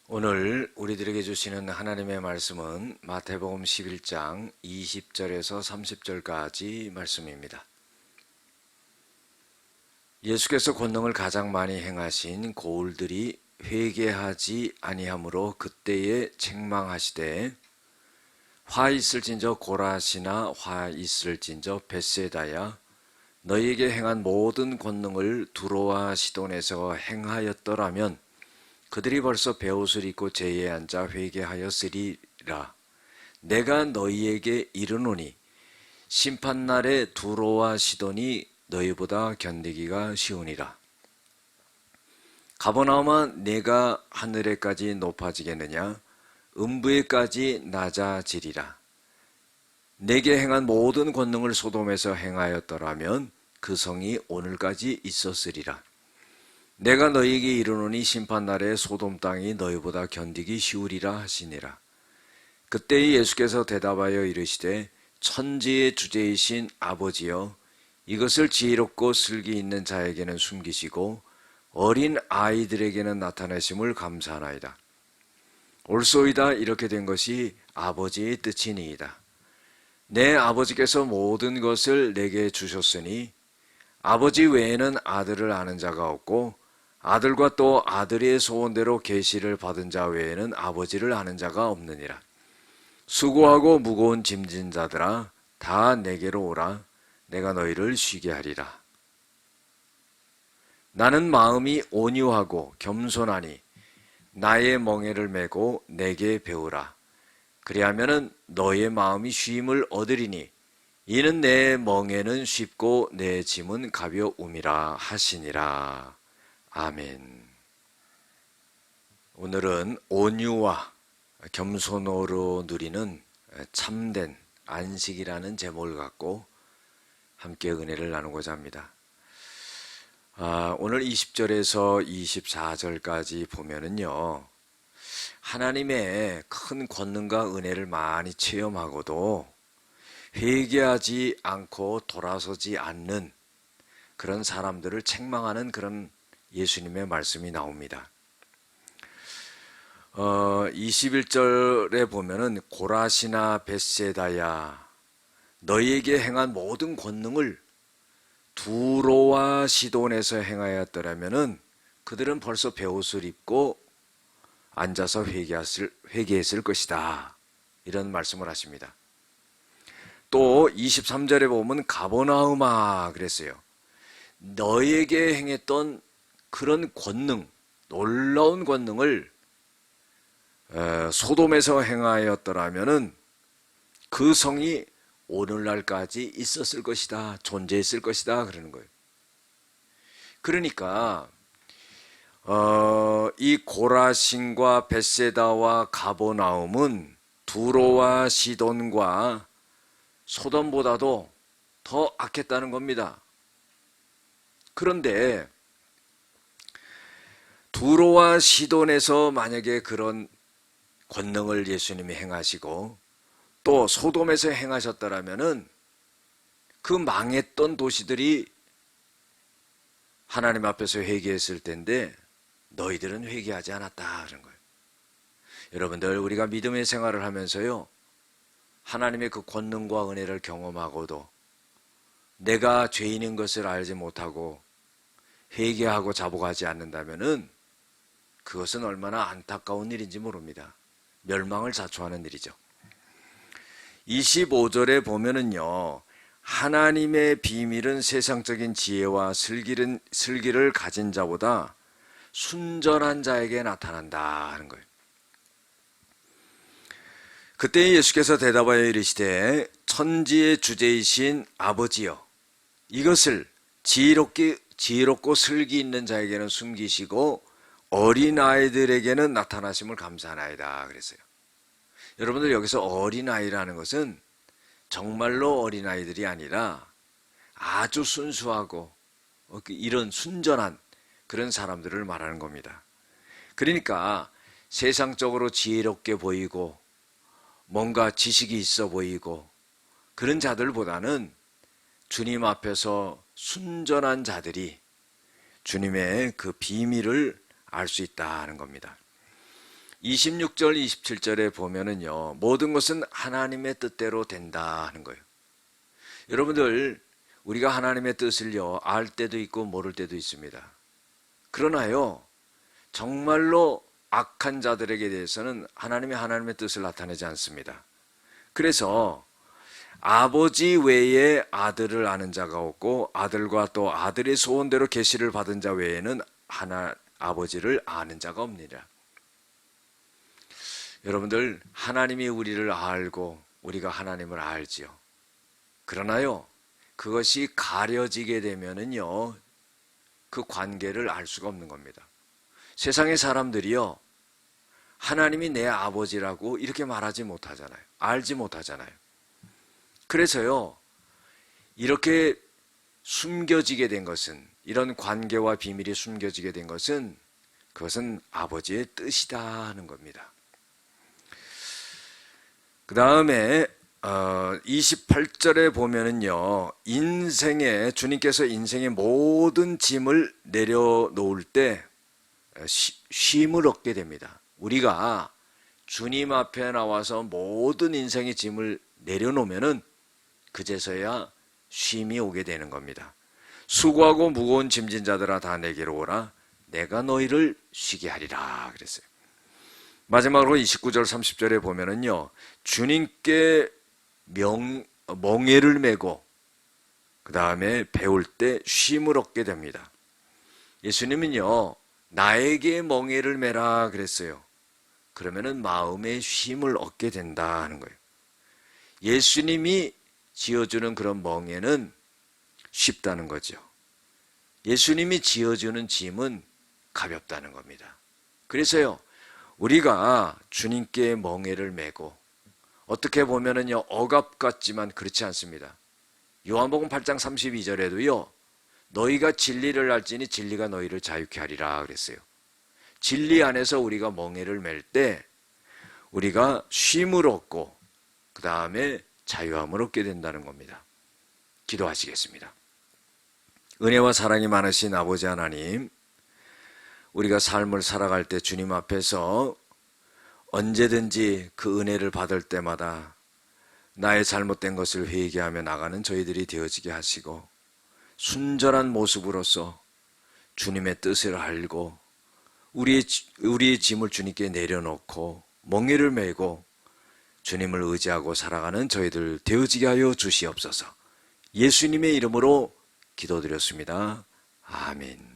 오늘 우리들에게 주시는 하나님의 말씀은 마태복음 11장 20절에서 30절까지 말씀입니다. 예수께서 권능을 가장 많이 행하신 고울들이 회개하지 아니하므로 그때에 책망하시되 화 있을진저 고라시나 화 있을진저 벳세다야 너희에게 행한 모든 권능을 두로와 시돈에서 행하였더라면 그들이 벌써 베옷을 입고 제에 앉아 회개하였으리라. 내가 너희에게 이르노니 심판날에 두로와 시돈이 너희보다 견디기가 쉬우니라. 가버나움아 내가 하늘에까지 높아지겠느냐 음부에까지 낮아지리라. 내게 행한 모든 권능을 소돔에서 행하였더라면 그 성이 오늘까지 있었으리라. 내가 너희에게 이르노니 심판날에 소돔 땅이 너희보다 견디기 쉬우리라 하시니라. 그때 예수께서 대답하여 이르시되 천지의 주제이신 아버지여 이것을 지혜롭고 슬기 있는 자에게는 숨기시고 어린 아이들에게는 나타내심을 감사하나이다. 옳소이다. 이렇게 된 것이 아버지의 뜻이니이다. 내 아버지께서 모든 것을 내게 주셨으니 아버지 외에는 아들을 아는 자가 없고 아들과 또 아들의 소원대로 계시를 받은 자 외에는 아버지를 아는 자가 없느니라. 수고하고 무거운 짐진 자들아 다 내게로 오라. 내가 너희를 쉬게 하리라. 나는 마음이 온유하고 겸손하니 나의 멍에를 메고 내게 배우라. 그리하면은 너의 마음이 쉼을 얻으리니 이는 내 멍에는 쉽고 내 짐은 가벼움이라 하시니라. 아멘. 오늘은 온유와 겸손으로 누리는 참된 안식이라는 제목을 갖고 함께 은혜를 나누고자 합니다. 오늘 20절에서 24절까지 보면은요, 하나님의 큰 권능과 은혜를 많이 체험하고도 회개하지 않고 돌아서지 않는 그런 사람들을 책망하는 그런 예수님의 말씀이 나옵니다. 21절에 보면은 고라시나 벳세다야 너희에게 행한 모든 권능을 두로와 시돈에서 행하였더라면은 그들은 벌써 베옷을 입고 앉아서 회개했을 것이다. 이런 말씀을 하십니다. 또 23절에 보면 가버나움아 그랬어요. 너희에게 행했던 그런 권능, 놀라운 권능을 소돔에서 행하였더라면은 그 성이 오늘날까지 있었을 것이다, 존재했을 것이다 그러는 거예요. 그러니까 이 고라신과 벳세다와 가버나움은 두로와 시돈과 소돔보다도 더 악했다는 겁니다. 그런데 두로와 시돈에서 만약에 그런 권능을 예수님이 행하시고 또 소돔에서 행하셨더라면은 그 망했던 도시들이 하나님 앞에서 회개했을 텐데 너희들은 회개하지 않았다 그런 거예요. 여러분들 우리가 믿음의 생활을 하면서요, 하나님의 그 권능과 은혜를 경험하고도 내가 죄인인 것을 알지 못하고 회개하고 자복하지 않는다면은 그것은 얼마나 안타까운 일인지 모릅니다. 멸망을 자초하는 일이죠. 25절에 보면은요, 하나님의 비밀은 세상적인 지혜와 슬기를 가진 자보다 순전한 자에게 나타난다 하는 거예요. 그때 예수께서 대답하여 이르시되 천지의 주제이신 아버지여 이것을 지혜롭고 슬기 있는 자에게는 숨기시고 어린아이들에게는 나타나심을 감사하나이다 그랬어요. 여러분들 여기서 어린아이라는 것은 정말로 어린아이들이 아니라 아주 순수하고 이런 순전한 그런 사람들을 말하는 겁니다. 그러니까 세상적으로 지혜롭게 보이고 뭔가 지식이 있어 보이고 그런 자들보다는 주님 앞에서 순전한 자들이 주님의 그 비밀을 알 수 있다는 겁니다. 26절, 27절에 보면은요, 모든 것은 하나님의 뜻대로 된다 하는 거예요. 여러분들, 우리가 하나님의 뜻을요, 알 때도 있고 모를 때도 있습니다. 그러나요, 정말로 악한 자들에게 대해서는 하나님의 뜻을 나타내지 않습니다. 그래서 아버지 외에 아들을 아는 자가 없고 아들과 또 아들의 소원대로 계시를 받은 자 외에는 아버지를 아는 자가 없느니라. 여러분들, 하나님이 우리를 알고 우리가 하나님을 알지요. 그러나요, 그것이 가려지게 되면은요, 그 관계를 알 수가 없는 겁니다. 세상의 사람들이요, 하나님이 내 아버지라고 이렇게 말하지 못하잖아요. 알지 못하잖아요. 그래서요, 이렇게 숨겨지게 된 것은, 이런 관계와 비밀이 숨겨지게 된 것은, 그것은 아버지의 뜻이다 하는 겁니다. 그 다음에 28절에 보면은요, 주님께서 인생의 모든 짐을 내려놓을 때 쉼을 얻게 됩니다. 우리가 주님 앞에 나와서 모든 인생의 짐을 내려놓으면은 그제서야 쉼이 오게 되는 겁니다. 수고하고 무거운 짐진 자들아 다 내게로 오라. 내가 너희를 쉬게 하리라 그랬어요. 마지막으로 29절 30절에 보면은요, 주님께 멍에를 메고 그 다음에 배울 때 쉼을 얻게 됩니다. 예수님은요, 나에게 멍에를 메라 그랬어요. 그러면은 마음의 쉼을 얻게 된다 하는 거예요. 예수님이 지어주는 그런 멍에는 쉽다는 거죠. 예수님이 지어주는 짐은 가볍다는 겁니다. 그래서요, 우리가 주님께 멍에를 메고, 어떻게 보면은요, 억압 같지만 그렇지 않습니다. 요한복음 8장 32절에도요, 너희가 진리를 알지니 진리가 너희를 자유케 하리라 그랬어요. 진리 안에서 우리가 멍에를 맬 때 우리가 쉼을 얻고 그 다음에 자유함을 얻게 된다는 겁니다. 기도하시겠습니다. 은혜와 사랑이 많으신 아버지 하나님, 우리가 삶을 살아갈 때 주님 앞에서 언제든지 그 은혜를 받을 때마다 나의 잘못된 것을 회개하며 나가는 저희들이 되어지게 하시고, 순전한 모습으로서 주님의 뜻을 알고 우리의 짐을 주님께 내려놓고 멍에를 메고 주님을 의지하고 살아가는 저희들 되어지게 하여 주시옵소서. 예수님의 이름으로 기도드렸습니다. 아멘.